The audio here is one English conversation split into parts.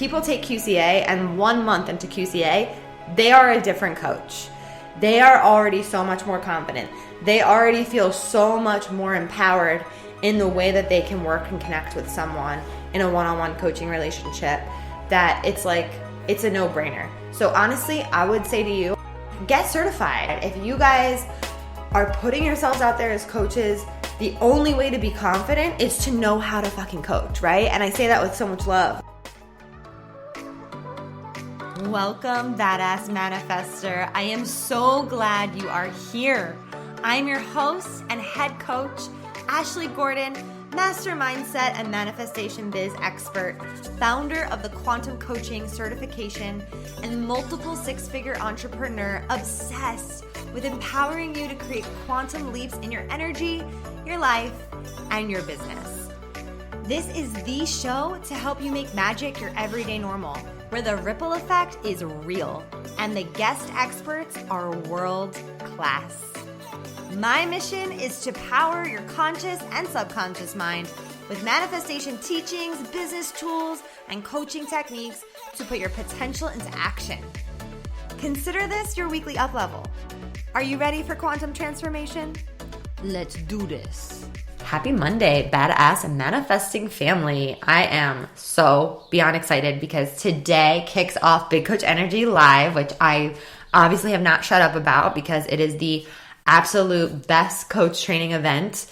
people take QCA and 1 month into QCA, they are a different coach. They are already so much more confident. They already feel so much more empowered in the way that they can work and connect with someone in a one-on-one coaching relationship that it's like, it's a no-brainer. So honestly, I would say to you, get certified. If you guys are putting yourselves out there as coaches, the only way to be confident is to know how to fucking coach, right? And I say that with so much love. Welcome, Badass Manifester. I am so glad you are here. I'm your host and head coach, Ashley Gordon, master mindset and manifestation biz expert, founder of the Quantum Coaching Certification, and multiple six-figure entrepreneur obsessed with empowering you to create quantum leaps in your energy, your life, and your business. This is the show to help you make magic your everyday normal, where the ripple effect is real and the guest experts are world class. My mission is to power your conscious and subconscious mind with manifestation teachings, business tools, and coaching techniques to put your potential into action. Consider this your weekly up level. Are you ready for quantum transformation? Let's do this. Happy Monday, badass and manifesting family. I am so beyond excited because today kicks off Big Coach Energy Live, which I obviously have not shut up about because it is the absolute best coach training event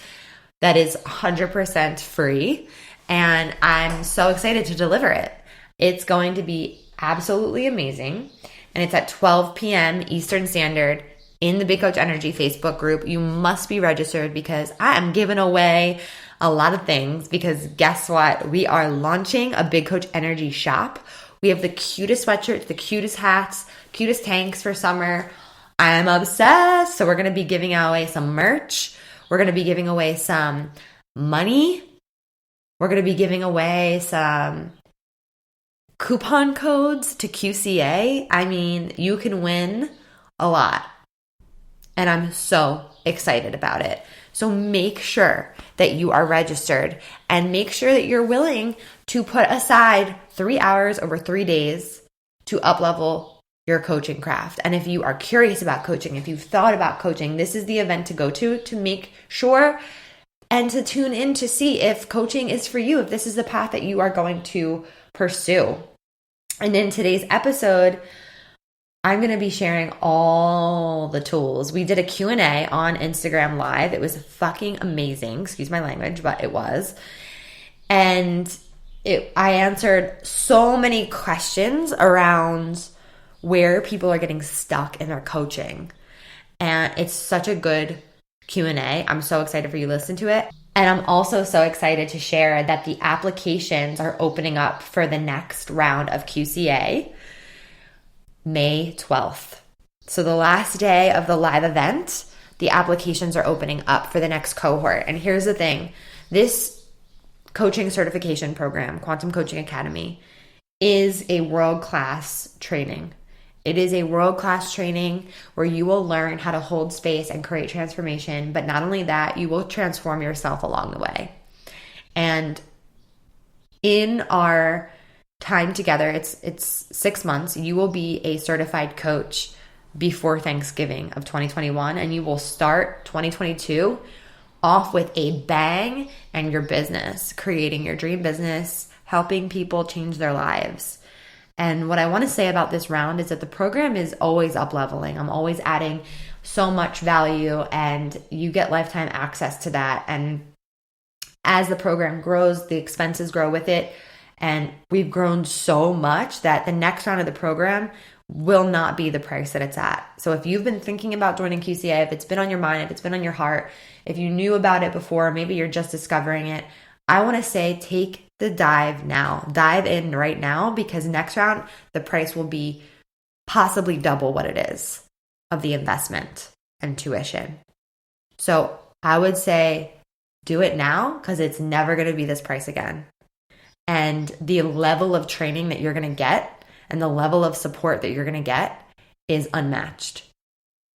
that is 100% free. And I'm so excited to deliver it. It's going to be absolutely amazing. And it's at 12 p.m. Eastern Standard in the Big Coach Energy Facebook group. You must be registered because I am giving away a lot of things because guess what? We are launching a Big Coach Energy shop. We have the cutest sweatshirts, the cutest hats, cutest tanks for summer. I'm obsessed. So we're going to be giving away some merch. We're going to be giving away some money. We're going to be giving away some coupon codes to QCA. I mean, you can win a lot. And I'm so excited about it. So make sure that you are registered and make sure that you're willing to put aside 3 hours over 3 days to up-level your coaching craft. And if you are curious about coaching, if you've thought about coaching, this is the event to go to make sure and to tune in to see if coaching is for you, if this is the path that you are going to pursue. And in today's episode, I'm going to be sharing all the tools. We did a Q&A on Instagram Live. It was fucking amazing. Excuse my language, but it was. And I answered so many questions around where people are getting stuck in their coaching. And it's such a good Q&A. I'm so excited for you to listen to it. And I'm also so excited to share that the applications are opening up for the next round of QCA, May 12th. So the last day of the live event, the applications are opening up for the next cohort. And here's the thing. This coaching certification program, Quantum Coaching Academy, is a world-class training. It is a world-class training where you will learn how to hold space and create transformation. But not only that, you will transform yourself along the way. And in our time together, it's 6 months. You will be a certified coach before Thanksgiving of 2021. And you will start 2022 off with a bang and your business, creating your dream business, helping people change their lives. And what I want to say about this round is that the program is always up-leveling. I'm always adding so much value and you get lifetime access to that. And as the program grows, the expenses grow with it. And we've grown so much that the next round of the program will not be the price that it's at. So if you've been thinking about joining QCA, if it's been on your mind, if it's been on your heart, if you knew about it before, maybe you're just discovering it, I want to say take the dive now. Dive in right now because next round, the price will be possibly double what it is of the investment and tuition. So I would say do it now because it's never going to be this price again. And the level of training that you're going to get and the level of support that you're going to get is unmatched.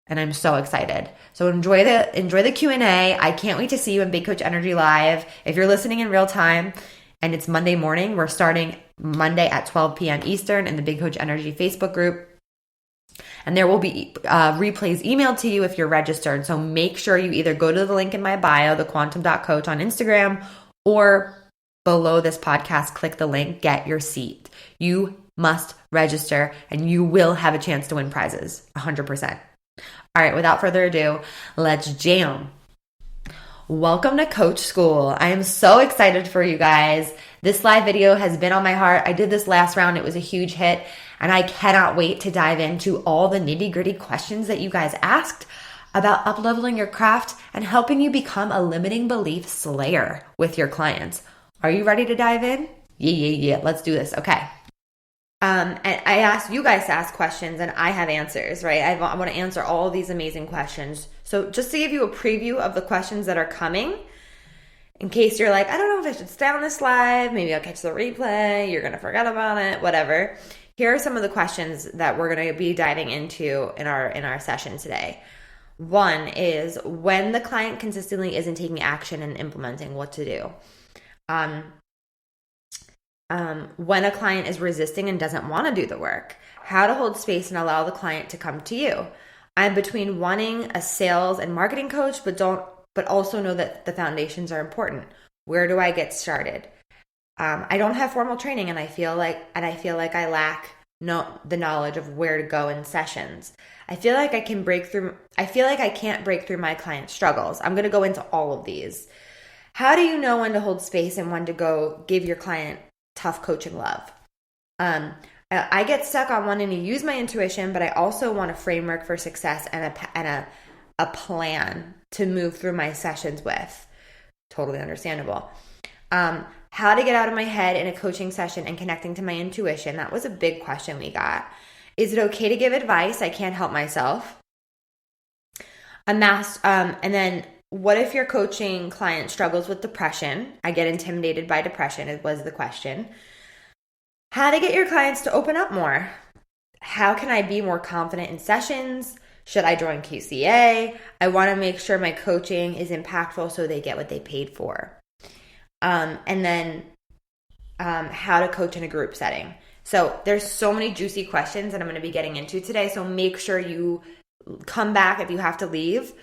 And I'm so excited. So enjoy the Q&A. I can't wait to see you in Big Coach Energy Live. If you're listening in real time and it's Monday morning, we're starting Monday at 12 p.m. Eastern in the Big Coach Energy Facebook group. And there will be replays emailed to you if you're registered. So make sure you either go to the link in my bio, thequantum.coach on Instagram, or below this podcast, click the link, get your seat. You must register and you will have a chance to win prizes, 100%. All right, without further ado, let's jam. Welcome to Coach School. I am so excited for you guys. This live video has been on my heart. I did this last round. It was a huge hit, and I cannot wait to dive into all the nitty-gritty questions that you guys asked about up-leveling your craft and helping you become a limiting belief slayer with your clients. Are you ready to dive in? Yeah. Let's do this. Okay. And I asked you guys to ask questions and I have answers, right? I want to answer all these amazing questions. So just to give you a preview of the questions that are coming, in case you're like, I don't know if I should stay on this live, maybe I'll catch the replay, you're going to forget about it, whatever. Here are some of the questions that we're going to be diving into in our session today. One is, when the client consistently isn't taking action and implementing, what to do. When a client is resisting and doesn't want to do the work, how to hold space and allow the client to come to you. I'm between wanting a sales and marketing coach, but also know that the foundations are important. Where do I get started? I don't have formal training, and I feel like I lack the knowledge of where to go in sessions. I feel like I can't break through my client's struggles. I'm going to go into all of these. How do you know when to hold space and when to go give your client tough coaching love? I get stuck on wanting to use my intuition, but I also want a framework for success and a plan to move through my sessions with. Totally understandable. How to get out of my head in a coaching session and connecting to my intuition. That was a big question we got. Is it okay to give advice? I can't help myself. And then, what if your coaching client struggles with depression? I get intimidated by depression, it was the question. How to get your clients to open up more. How can I be more confident in sessions? Should I join QCA? I want to make sure my coaching is impactful so they get what they paid for. And then how to coach in a group setting. So there's so many juicy questions that I'm going to be getting into today. So make sure you come back if you have to leave.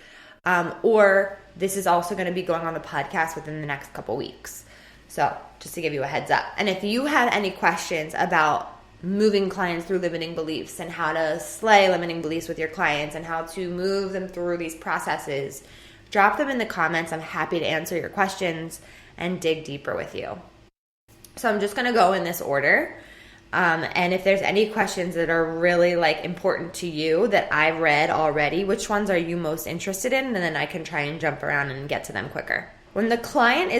Or this is also going to be going on the podcast within the next couple weeks. So just to give you a heads up. And if you have any questions about moving clients through limiting beliefs and how to slay limiting beliefs with your clients and how to move them through these processes, drop them in the comments. I'm happy to answer your questions and dig deeper with you. So I'm just going to go in this order. And if there's any questions that are really important to you that I've read already, which ones are you most interested in? And then I can try and jump around and get to them quicker. When the client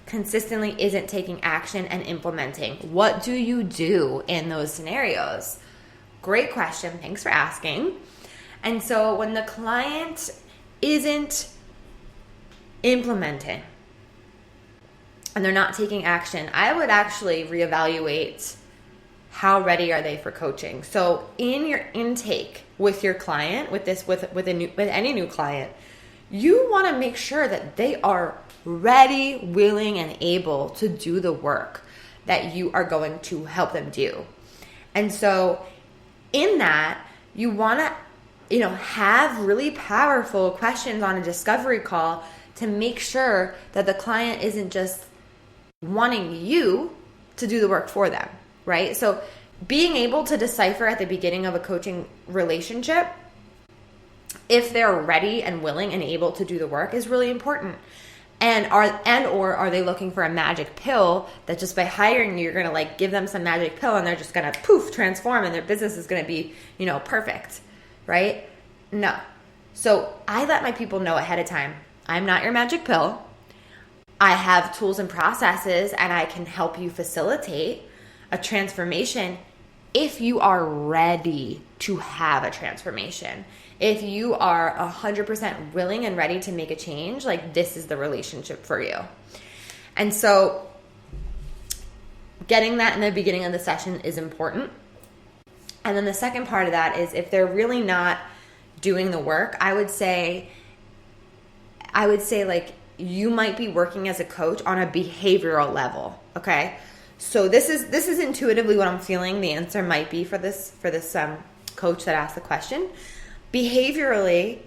consistently isn't taking action and implementing, what do you do in those scenarios? Great question. Thanks for asking. And so when the client isn't implementing and they're not taking action, I would actually reevaluate how ready are they for coaching. So in your intake with your client, with any new client, you want to make sure that they are ready, willing, and able to do the work that you are going to help them do. And so in that, you want to have really powerful questions on a discovery call to make sure that the client isn't just wanting you to do the work for them, right? So being able to decipher at the beginning of a coaching relationship if they're ready and willing and able to do the work is really important. Or are they looking for a magic pill that just by hiring you, you're going to give them some magic pill and they're just going to poof, transform and their business is going to be, perfect, right? No. So I let my people know ahead of time, I'm not your magic pill. I have tools and processes and I can help you facilitate a transformation if you are ready to have a transformation. If you are 100% willing and ready to make a change, this is the relationship for you. And so getting that in the beginning of the session is important. And then the second part of that is if they're really not doing the work, I would say you might be working as a coach on a behavioral level, Okay. So this is intuitively what I'm feeling the answer might be for this coach that asked the question. Behaviorally,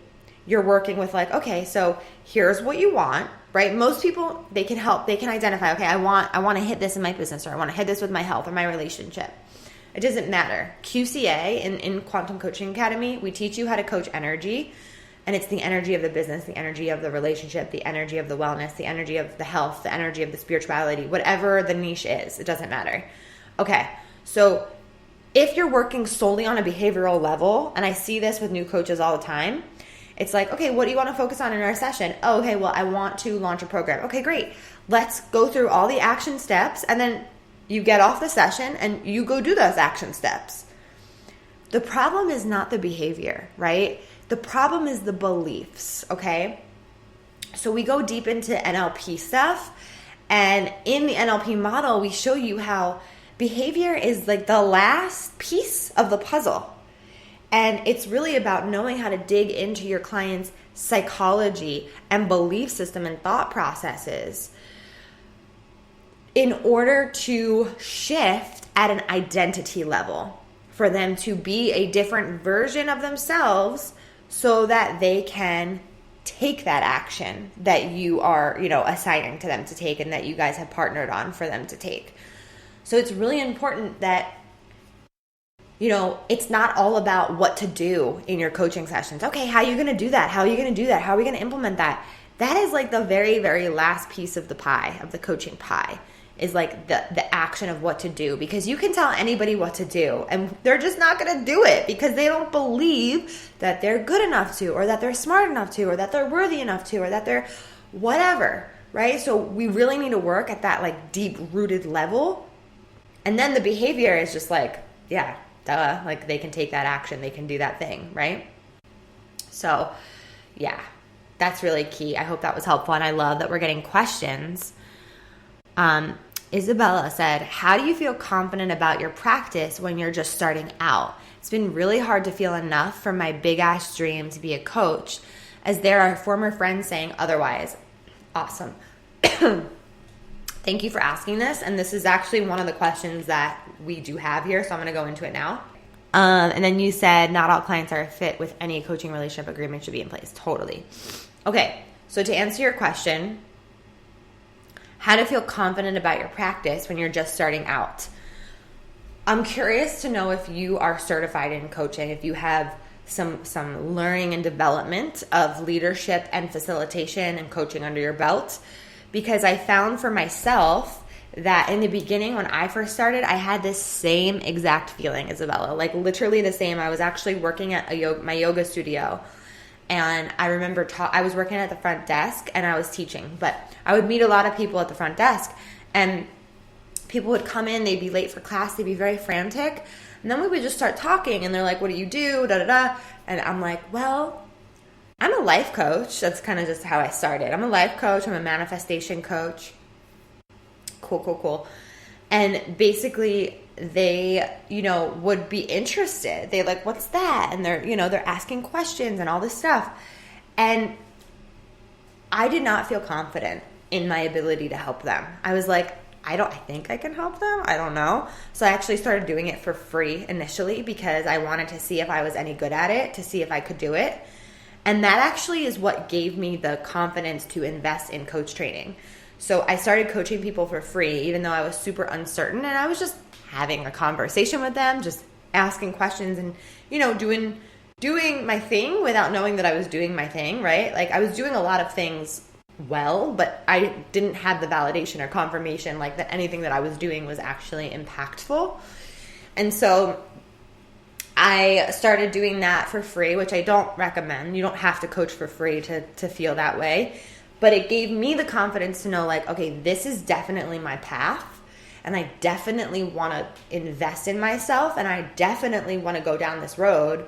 you're working with like, okay, so here's what you want, right? Most people, they can identify, okay, I want to hit this in my business, or I want to hit this with my health or my relationship. It doesn't matter. QCA in Quantum Coaching Academy, we teach you how to coach energy, and it's the energy of the business, the energy of the relationship, the energy of the wellness, the energy of the health, the energy of the spirituality, whatever the niche is, it doesn't matter. Okay, so if you're working solely on a behavioral level, and I see this with new coaches all the time, it's like, okay, what do you want to focus on in our session? Oh, okay, well, I want to launch a program. Okay, great. Let's go through all the action steps, and then you get off the session and you go do those action steps. The problem is not the behavior, right? The problem is the beliefs, okay? So we go deep into NLP stuff, and in the NLP model, we show you how behavior is like the last piece of the puzzle. And it's really about knowing how to dig into your client's psychology and belief system and thought processes in order to shift at an identity level for them to be a different version of themselves so that they can take that action that you are, assigning to them to take and that you guys have partnered on for them to take. So it's really important that it's not all about what to do in your coaching sessions. Okay, how are you going to do that? How are you going to do that? How are we going to implement that? That is like the very, very last piece of the pie, of the coaching pie, is like the action of what to do. Because you can tell anybody what to do, and they're just not going to do it because they don't believe that they're good enough to, or that they're smart enough to, or that they're worthy enough to, or that they're whatever, right? So we really need to work at that like deep-rooted level. And then the behavior is just like, yeah, duh, like they can take that action, they can do that thing, right? So yeah, that's really key. I hope that was helpful, and I love that we're getting questions. Isabella said, how do you feel confident about your practice when you're just starting out? It's been really hard to feel enough for my big ass dream to be a coach, as there are former friends saying otherwise. Awesome. Thank you for asking this. And this is actually one of the questions that we do have here. So I'm going to go into it now. And then you said not all clients are a fit with any coaching relationship agreement should be in place. Totally. Okay. So to answer your question, how to feel confident about your practice when you're just starting out. I'm curious to know if you are certified in coaching, if you have some learning and development of leadership and facilitation and coaching under your belt. Because I found for myself that in the beginning when I first started, I had this same exact feeling, Isabella, like literally the same. I was actually working at my yoga studio, and I remember I was working at the front desk and I was teaching, but I would meet a lot of people at the front desk, and people would come in, they'd be late for class, they'd be very frantic, and then we would just start talking, and they're like, what do you do, da-da-da, and I'm like, well, I'm a life coach. That's kind of just how I started. I'm a life coach. I'm a manifestation coach. Cool. And basically they, would be interested. They like, what's that? And they're asking questions and all this stuff. And I did not feel confident in my ability to help them. I was like, I think I can help them. I don't know. So I actually started doing it for free initially because I wanted to see if I was any good at it, to see if I could do it. And that actually is what gave me the confidence to invest in coach training. So I started coaching people for free, even though I was super uncertain. And I was just having a conversation with them, just asking questions and, doing my thing without knowing that I was doing my thing, right? Like I was doing a lot of things well, but I didn't have the validation or confirmation like that anything that I was doing was actually impactful. And so I started doing that for free, which I don't recommend. You don't have to coach for free to feel that way. But it gave me the confidence to know like, okay, this is definitely my path. And I definitely want to invest in myself. And I definitely want to go down this road.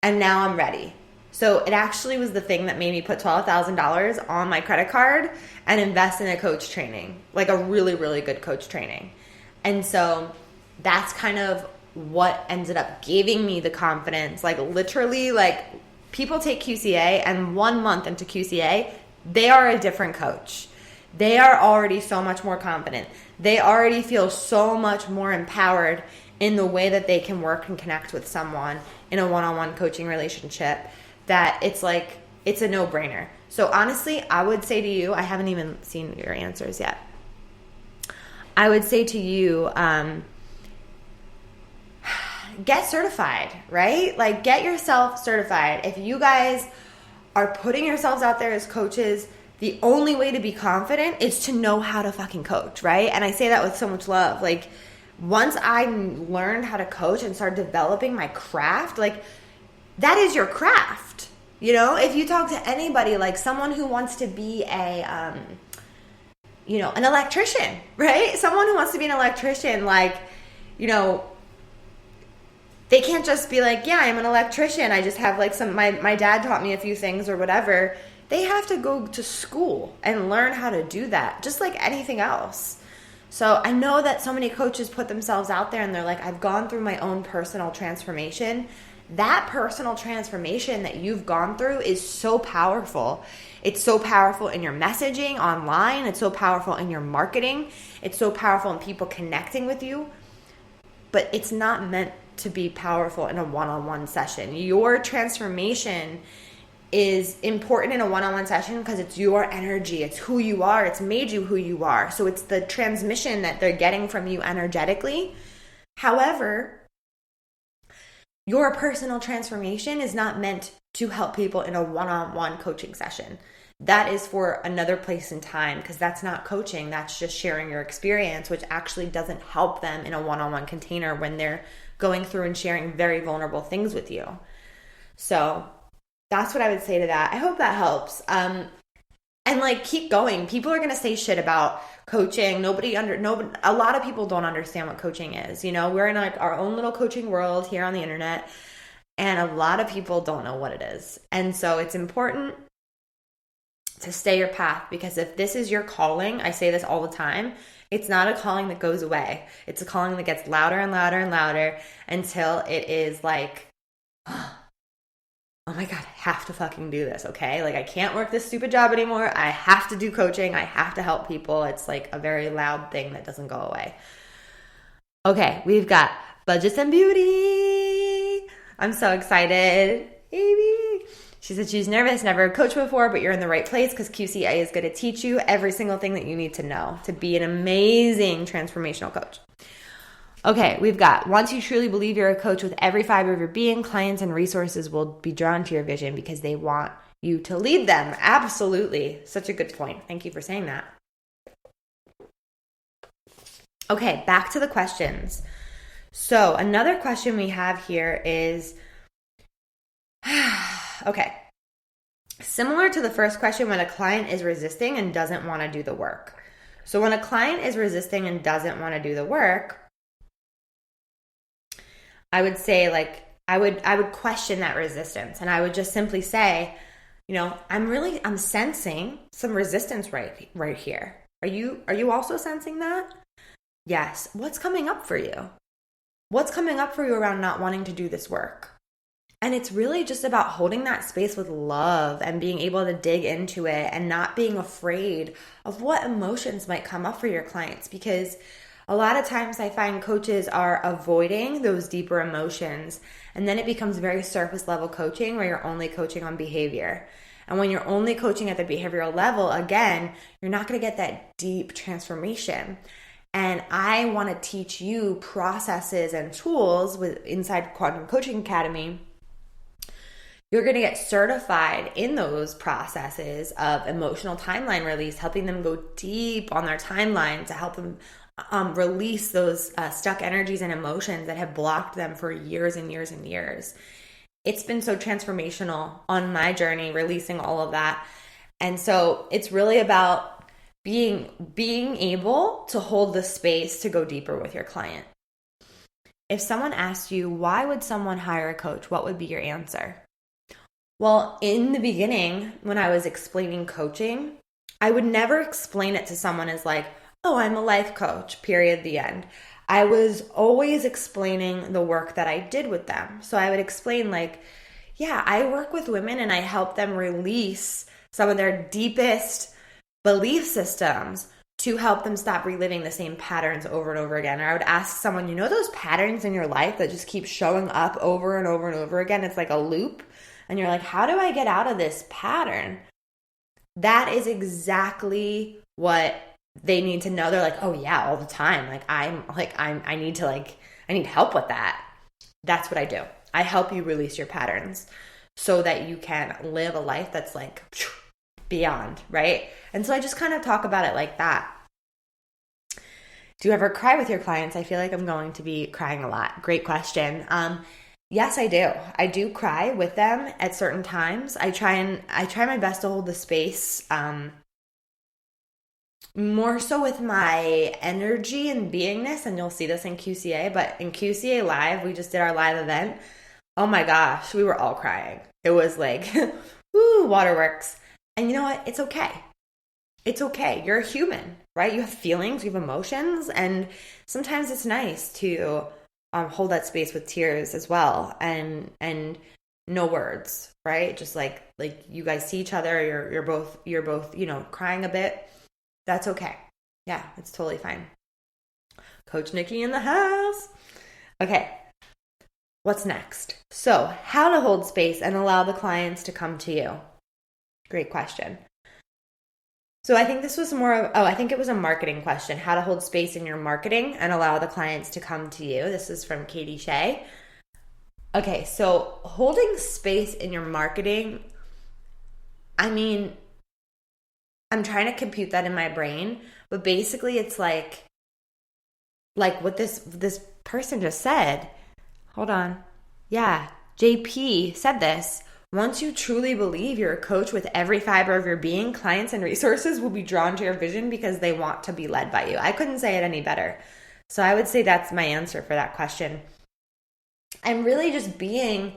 And now I'm ready. So it actually was the thing that made me put $12,000 on my credit card and invest in a coach training, like a really, really good coach training. And so that's kind of what ended up giving me the confidence. Like literally, like people take QCA and 1 month into QCA, they are a different coach. They are already so much more confident. They already feel so much more empowered in the way that they can work and connect with someone in a one-on-one coaching relationship that it's like, it's a no-brainer. So honestly, I would say to you, I haven't even seen your answers yet. I would say to you, get certified, right? Like, get yourself certified. If you guys are putting yourselves out there as coaches, the only way to be confident is to know how to fucking coach, right? And I say that with so much love. Like, once I learned how to coach and started developing my craft, like, that is your craft. You know, if you talk to anybody, like someone who wants to be an electrician, right? Someone who wants to be an electrician, like, you know, they can't just be like, yeah, I'm an electrician. I just have like my dad taught me a few things or whatever. They have to go to school and learn how to do that, just like anything else. So I know that so many coaches put themselves out there and they're like, I've gone through my own personal transformation. That personal transformation that you've gone through is so powerful. It's so powerful in your messaging online. It's so powerful in your marketing. It's so powerful in people connecting with you. But it's not meant to be powerful in a one-on-one session. Your transformation is important in a one-on-one session because it's your energy. It's who you are. It's made you who you are. So it's the transmission that they're getting from you energetically. However, your personal transformation is not meant to help people in a one-on-one coaching session. That is for another place and time because that's not coaching. That's just sharing your experience, which actually doesn't help them in a one-on-one container when they're going through and sharing very vulnerable things with you. So that's what I would say to that. I hope that helps. And like, keep going. People are going to say shit about coaching. A lot of people don't understand what coaching is. You know, we're in like our own little coaching world here on the internet, and a lot of people don't know what it is. And so it's important to stay your path, because if this is your calling, I say this all the time, it's not a calling that goes away. It's a calling that gets louder and louder and louder until it is like, oh my God, I have to fucking do this, okay? Like, I can't work this stupid job anymore. I have to do coaching. I have to help people. It's like a very loud thing that doesn't go away. Okay, we've got budgets and beauty. I'm so excited. Baby. She said she's nervous, never coached before, but you're in the right place because QCA is going to teach you every single thing that you need to know to be an amazing transformational coach. Okay, we've got, once you truly believe you're a coach with every fiber of your being, clients and resources will be drawn to your vision because they want you to lead them. Absolutely. Such a good point. Thank you for saying that. Okay, back to the questions. So another question we have here is, okay, similar to the first question, when a client is resisting and doesn't want to do the work. So when a client is resisting and doesn't want to do the work, I would say, like, I would question that resistance, and I would just simply say, you know, I'm sensing some resistance right here. Are you also sensing that? Yes. What's coming up for you? What's coming up for you around not wanting to do this work? And it's really just about holding that space with love and being able to dig into it and not being afraid of what emotions might come up for your clients, because a lot of times I find coaches are avoiding those deeper emotions, and then it becomes very surface level coaching where you're only coaching on behavior. And when you're only coaching at the behavioral level, again, you're not going to get that deep transformation. And I want to teach you processes and tools inside Quantum Coaching Academy. You're going to get certified in those processes of emotional timeline release, helping them go deep on their timeline to help them release those stuck energies and emotions that have blocked them for years and years and years. It's been so transformational on my journey, releasing all of that. And so it's really about being able to hold the space to go deeper with your client. If someone asked you, why would someone hire a coach? What would be your answer? Well, in the beginning, when I was explaining coaching, I would never explain it to someone as like, oh, I'm a life coach, period, the end. I was always explaining the work that I did with them. So I would explain like, yeah, I work with women and I help them release some of their deepest belief systems to help them stop reliving the same patterns over and over again. Or I would ask someone, those patterns in your life that just keep showing up over and over and over again? It's like a loop. And you're like, how do I get out of this pattern? That is exactly what they need to know. They're like, oh yeah, all the time. I need help with that. That's what I do. I help you release your patterns so that you can live a life that's like beyond, right? And so I just kind of talk about it like that. Do you ever cry with your clients? I feel like I'm going to be crying a lot. Great question. Yes, I do. I do cry with them at certain times. I try my best to hold the space, more so with my energy and beingness, and you'll see this in QCA, but in QCA Live, we just did our live event. Oh my gosh, we were all crying. It was like, woo, waterworks. And you know what? It's okay. It's okay. You're a human, right? You have feelings, you have emotions, and sometimes it's nice to hold that space with tears as well, and no words, right? Just like you guys see each other, you're both crying a bit. That's okay. Yeah, it's totally fine. Coach Nikki in the house. Okay. What's next? So, how to hold space and allow the clients to come to you. Great question. So I think this was I think it was a marketing question. How to hold space in your marketing and allow the clients to come to you. This is from Katie Shea. Okay, so holding space in your marketing, I mean, I'm trying to compute that in my brain, but basically it's like what this person just said. Hold on. Yeah, JP said this. Once you truly believe you're a coach with every fiber of your being, clients and resources will be drawn to your vision because they want to be led by you. I couldn't say it any better. So I would say that's my answer for that question. And really just being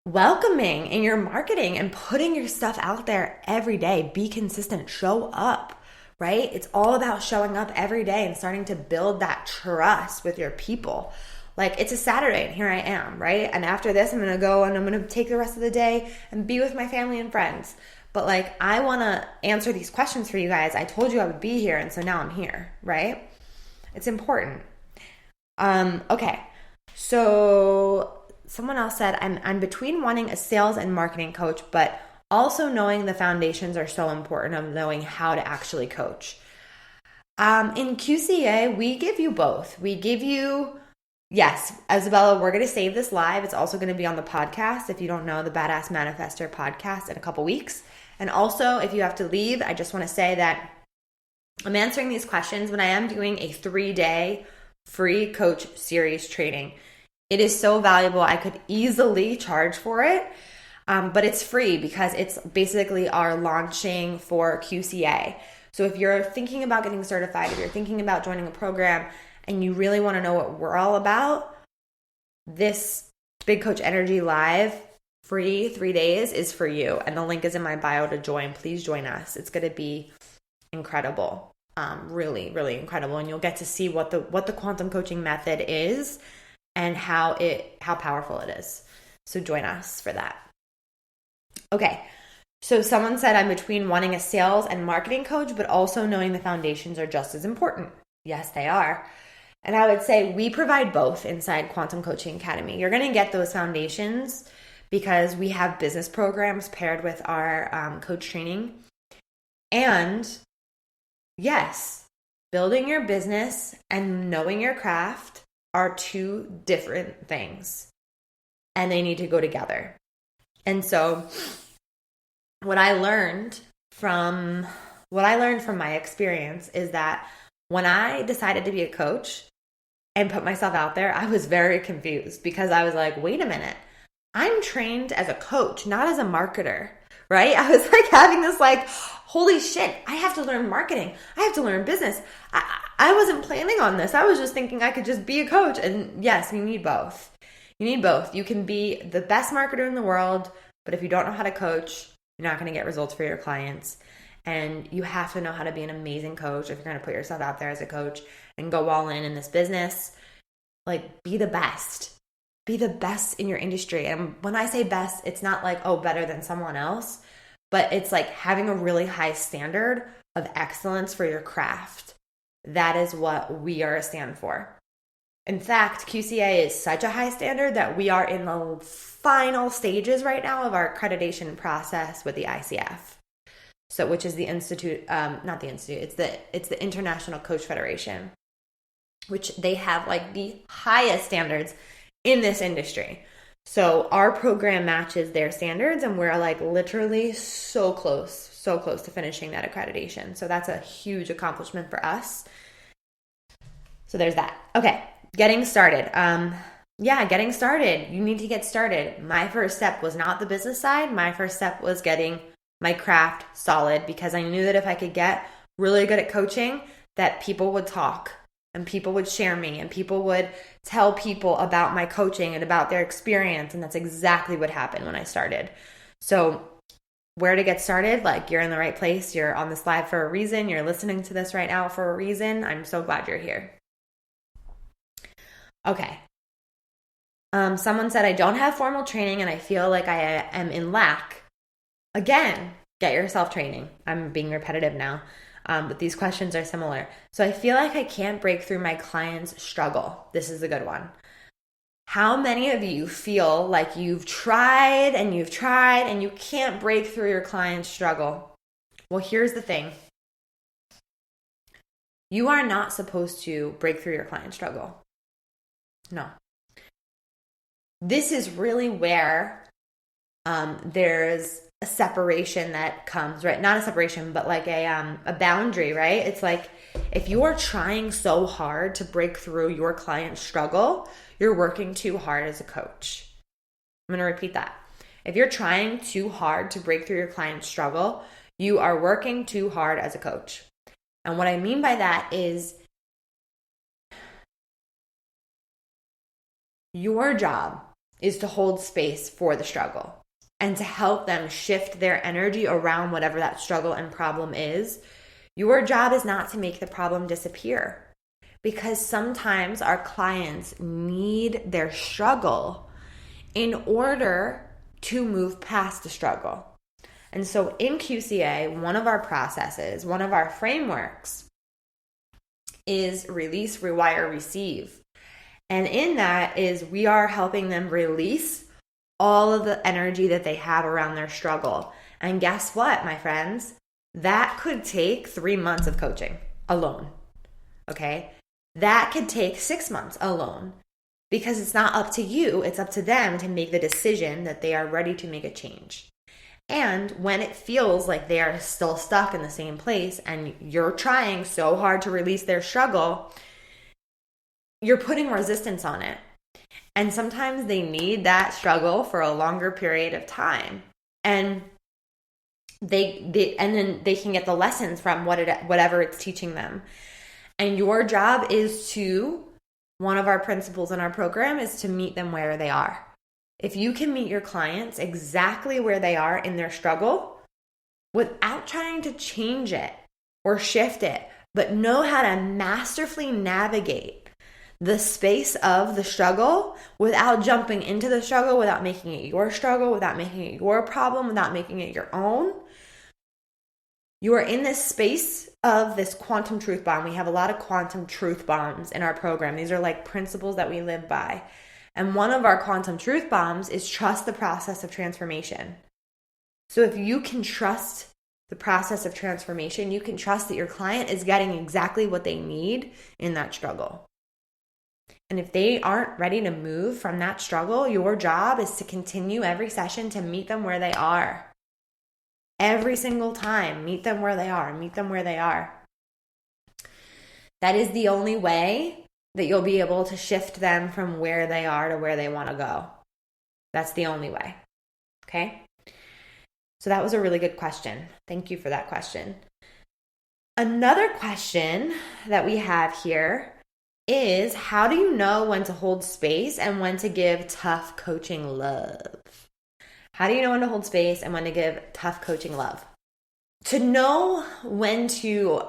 welcoming in your marketing and putting your stuff out there every day. Be consistent. Show up, right? It's all about showing up every day and starting to build that trust with your people. Like, it's a Saturday and here I am, right? And after this, I'm going to go and I'm going to take the rest of the day and be with my family and friends. But like, I want to answer these questions for you guys. I told you I would be here, and so now I'm here, right? It's important. Okay. So someone else said, I'm between wanting a sales and marketing coach, but also knowing the foundations are so important of knowing how to actually coach. In QCA, we give you both. We give you... Yes, Isabella, we're going to save this live. It's also going to be on the podcast. If you don't know, the Badass Manifester podcast in a couple weeks. And also, if you have to leave, I just want to say that I'm answering these questions when I am doing a 3-day free coach series training. It is so valuable. I could easily charge for it, but it's free because it's basically our launching for QCA. So if you're thinking about getting certified, if you're thinking about joining a program, and you really want to know what we're all about, this Big Coach Energy Live free 3 days is for you. And the link is in my bio to join. Please join us. It's going to be incredible. Really, really incredible. And you'll get to see what the quantum coaching method is and how powerful it is. So join us for that. Okay. So someone said, I'm between wanting a sales and marketing coach, but also knowing the foundations are just as important. Yes, they are. And I would say we provide both inside Quantum Coaching Academy. You're going to get those foundations because we have business programs paired with our coach training. And yes, building your business and knowing your craft are two different things, and they need to go together. And so what I learned from my experience is that when I decided to be a coach and put myself out there, I was very confused because I was like, wait a minute, I'm trained as a coach, not as a marketer, right? I was like having this like, holy shit, I have to learn marketing. I have to learn business. I wasn't planning on this. I was just thinking I could just be a coach. And yes, you need both. You need both. You can be the best marketer in the world, but if you don't know how to coach, you're not going to get results for your clients. And you have to know how to be an amazing coach if you're going to put yourself out there as a coach and go all in this business. Like, be the best. Be the best in your industry. And when I say best, it's not like, oh, better than someone else, but it's like having a really high standard of excellence for your craft. That is what we are a stand for. In fact, QCA is such a high standard that we are in the final stages right now of our accreditation process with the ICF. So, which is the institute, not the institute, it's the International Coach Federation, which they have like the highest standards in this industry. So our program matches their standards, and we're like literally so close to finishing that accreditation. So that's a huge accomplishment for us. So there's that. Okay, getting started. Getting started. You need to get started. My first step was not the business side. My first step was getting my craft solid, because I knew that if I could get really good at coaching, that people would talk and people would share me and people would tell people about my coaching and about their experience. And that's exactly what happened when I started. So where to get started? Like, you're in the right place. You're on this live for a reason. You're listening to this right now for a reason. I'm so glad you're here. Okay. Someone said, I don't have formal training and I feel like I am in lack. Again, get yourself training. I'm being repetitive now, but these questions are similar. So I feel like I can't break through my clients' struggle. This is a good one. How many of you feel like you've tried and you can't break through your client's struggle? Well, here's the thing. You are not supposed to break through your client's struggle. No. This is really where there's a separation that comes, right? Not a separation, but like a boundary, right? It's like, if you are trying so hard to break through your client's struggle, you're working too hard as a coach. I'm going to repeat that. If you're trying too hard to break through your client's struggle, you are working too hard as a coach. And what I mean by that is, your job is to hold space for the struggle and to help them shift their energy around whatever that struggle and problem is. Your job is not to make the problem disappear, because sometimes our clients need their struggle in order to move past the struggle. And so in QCA, one of our processes, one of our frameworks is release, rewire, receive. And in that is, we are helping them release all of the energy that they have around their struggle. And guess what, my friends? That could take 3 months of coaching alone. Okay? That could take 6 months alone, because it's not up to you. It's up to them to make the decision that they are ready to make a change. And when it feels like they are still stuck in the same place and you're trying so hard to release their struggle, you're putting resistance on it. And sometimes they need that struggle for a longer period of time. And then they can get the lessons from whatever it's teaching them. And your job is to, one of our principles in our program is to meet them where they are. If you can meet your clients exactly where they are in their struggle without trying to change it or shift it, but know how to masterfully navigate the space of the struggle without jumping into the struggle, without making it your struggle, without making it your problem, without making it your own. You are in this space of this quantum truth bomb. We have a lot of quantum truth bombs in our program. These are like principles that we live by. And one of our quantum truth bombs is trust the process of transformation. So if you can trust the process of transformation, you can trust that your client is getting exactly what they need in that struggle. And if they aren't ready to move from that struggle, your job is to continue every session to meet them where they are. Every single time, meet them where they are, meet them where they are. That is the only way that you'll be able to shift them from where they are to where they want to go. That's the only way. Okay? So that was a really good question. Thank you for that question. Another question that we have here is, how do you know when to hold space and when to give tough coaching love? How do you know when to hold space and when to give tough coaching love? To know when to,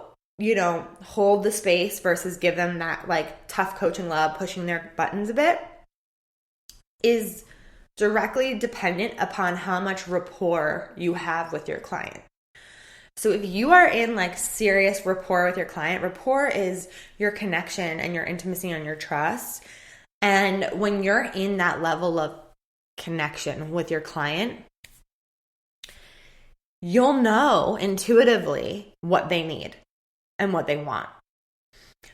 hold the space versus give them that like tough coaching love, pushing their buttons a bit, is directly dependent upon how much rapport you have with your client. So if you are in like serious rapport with your client, rapport is your connection and your intimacy and your trust. And when you're in that level of connection with your client, you'll know intuitively what they need and what they want.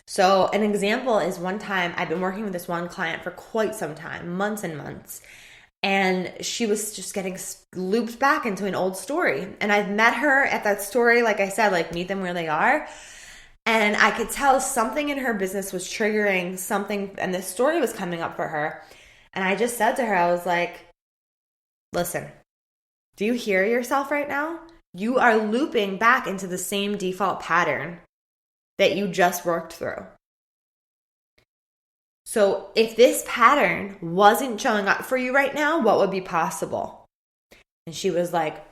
So an example is one time I've been working with this one client for quite some time, months and months. And she was just getting looped back into an old story. And I've met her at that story, like I said, like meet them where they are. And I could tell something in her business was triggering something, and this story was coming up for her. And I just said to her, I was like, listen, do you hear yourself right now? You are looping back into the same default pattern that you just worked through. So if this pattern wasn't showing up for you right now, what would be possible? And she was like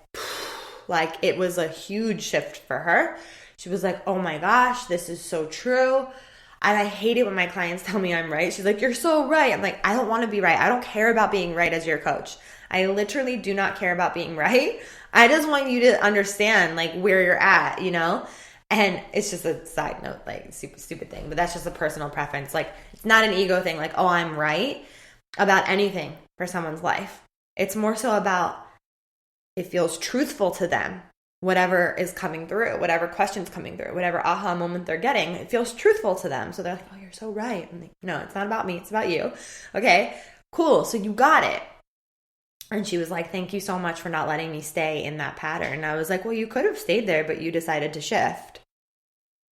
it was a huge shift for her. She was like, oh my gosh, this is so true. And I hate it when my clients tell me I'm right. She's like, you're so right. I'm like, I don't want to be right. I don't care about being right as your coach. I literally do not care about being right. I just want you to understand like where you're at, you know? And it's just a side note, like super stupid thing, but that's just a personal preference. Like it's not an ego thing, like, oh, I'm right about anything for someone's life. It's more so about it feels truthful to them, whatever is coming through, whatever question's coming through, whatever aha moment they're getting, it feels truthful to them. So they're like, oh, you're so right. I'm like, no, it's not about me. It's about you. Okay, cool. So you got it. And she was like, thank you so much for not letting me stay in that pattern. And I was like, well, you could have stayed there, but you decided to shift.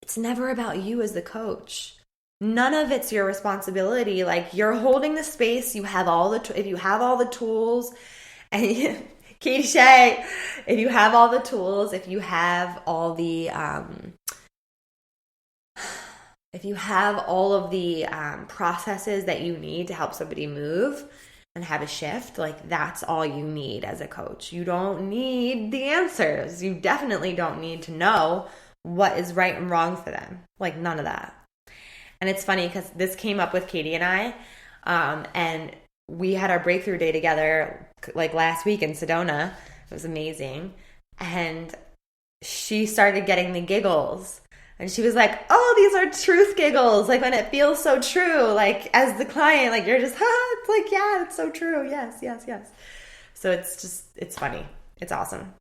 It's never about you as the coach. None of it's your responsibility. Like you're holding the space. You have all the, if you have all the tools and Katie Shay, if you have all the tools, if you have all the, processes that you need to help somebody move and have a shift, like that's all you need as a coach. You don't need the answers. You definitely don't need to know what is right and wrong for them. Like none of that. And it's funny because this came up with Katie and I, and we had our breakthrough day together like last week in Sedona. It was amazing. And she started getting the giggles. And she was like, oh, these are truth giggles. Like when it feels so true, like as the client, like you're just, it's like, yeah, it's so true. Yes, yes, yes. So it's funny. It's awesome.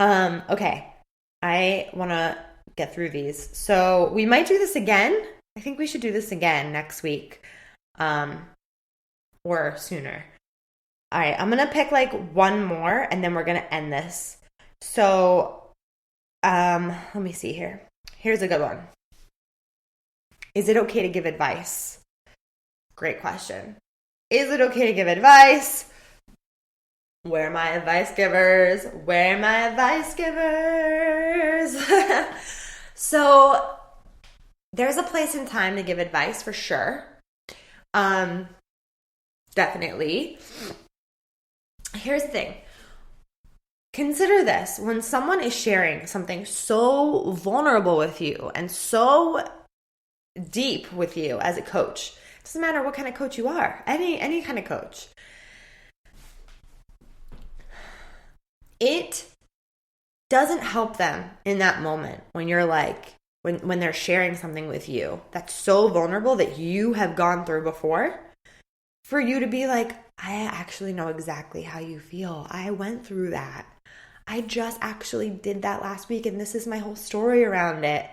Okay. I want to get through these. So we might do this again. I think we should do this again next week, or sooner. All right. I'm going to pick like one more and then we're going to end this. So let me see here. Here's a good one. Is it okay to give advice? Great question. Is it okay to give advice? Where are my advice givers? Where are my advice givers? So there's a place and time to give advice for sure. Definitely. Here's the thing. Consider this. When someone is sharing something so vulnerable with you and so deep with you as a coach, it doesn't matter what kind of coach you are, any kind of coach. It doesn't help them in that moment when you're like, when they're sharing something with you that's so vulnerable that you have gone through before, for you to be like, I actually know exactly how you feel. I went through that. I just actually did that last week and this is my whole story around it.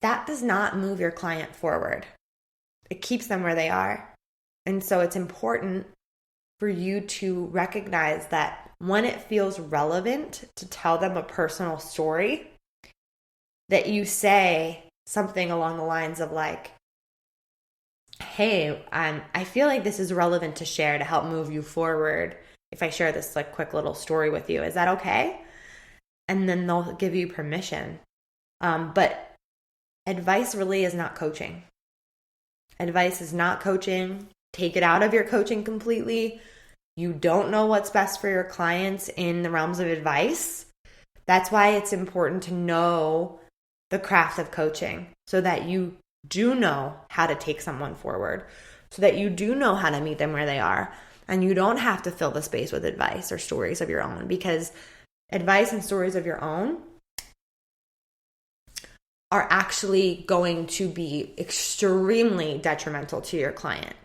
That does not move your client forward. It keeps them where they are. And so it's important for you to recognize that when it feels relevant to tell them a personal story, that you say something along the lines of like, hey, I feel like this is relevant to share to help move you forward. If I share this like quick little story with you, is that okay? And then they'll give you permission. But advice really is not coaching. Advice is not coaching. Take it out of your coaching completely. You don't know what's best for your clients in the realms of advice. That's why it's important to know the craft of coaching so that you do know how to take someone forward, so that you do know how to meet them where they are, And you don't have to fill the space with advice or stories of your own, because advice and stories of your own are actually going to be extremely detrimental to your client.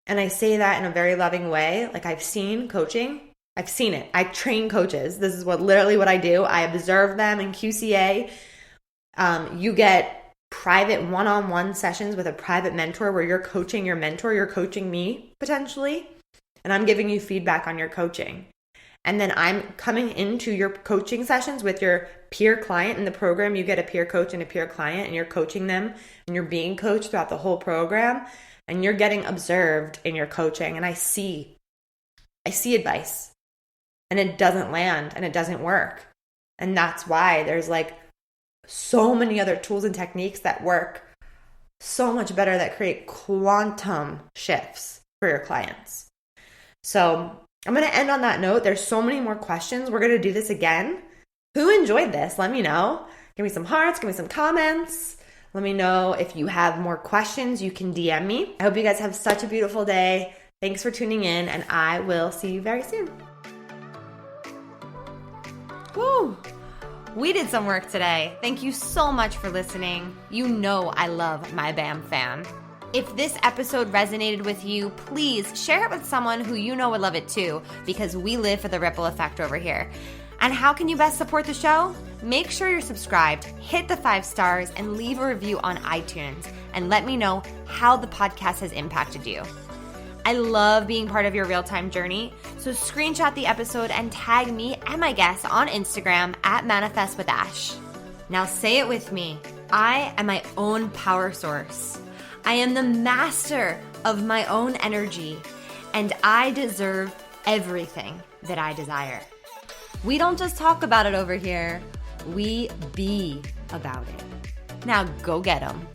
And I say that in a very loving way. Like, I've seen coaching. I've seen it. I train coaches. This is literally what I do. I observe them in QCA. You get private one-on-one sessions with a private mentor where you're coaching your mentor. You're coaching me potentially. And I'm giving you feedback on your coaching. And then I'm coming into your coaching sessions with your peer client in the program. You get a peer coach and a peer client, and you're coaching them, and you're being coached throughout the whole program, and you're getting observed in your coaching. And I see advice, and it doesn't land and it doesn't work. And that's why there's like so many other tools and techniques that work so much better, that create quantum shifts for your clients. So I'm going to end on that note. There's so many more questions. We're going to do this again. Who enjoyed this? Let me know. Give me some hearts. Give me some comments. Let me know if you have more questions. You can DM me. I hope you guys have such a beautiful day. Thanks for tuning in, and I will see you very soon. Woo! We did some work today. Thank you so much for listening. You know I love my BAM fam. If this episode resonated with you, please share it with someone who you know would love it too, because we live for the ripple effect over here. And how can you best support the show? Make sure you're subscribed, hit the 5 stars, and leave a review on iTunes, and let me know how the podcast has impacted you. I love being part of your real-time journey, so screenshot the episode and tag me and my guests on Instagram at Manifest with Ash. Now say it with me. I am my own power source. I am the master of my own energy, and I deserve everything that I desire. We don't just talk about it over here, we be about it. Now go get 'em.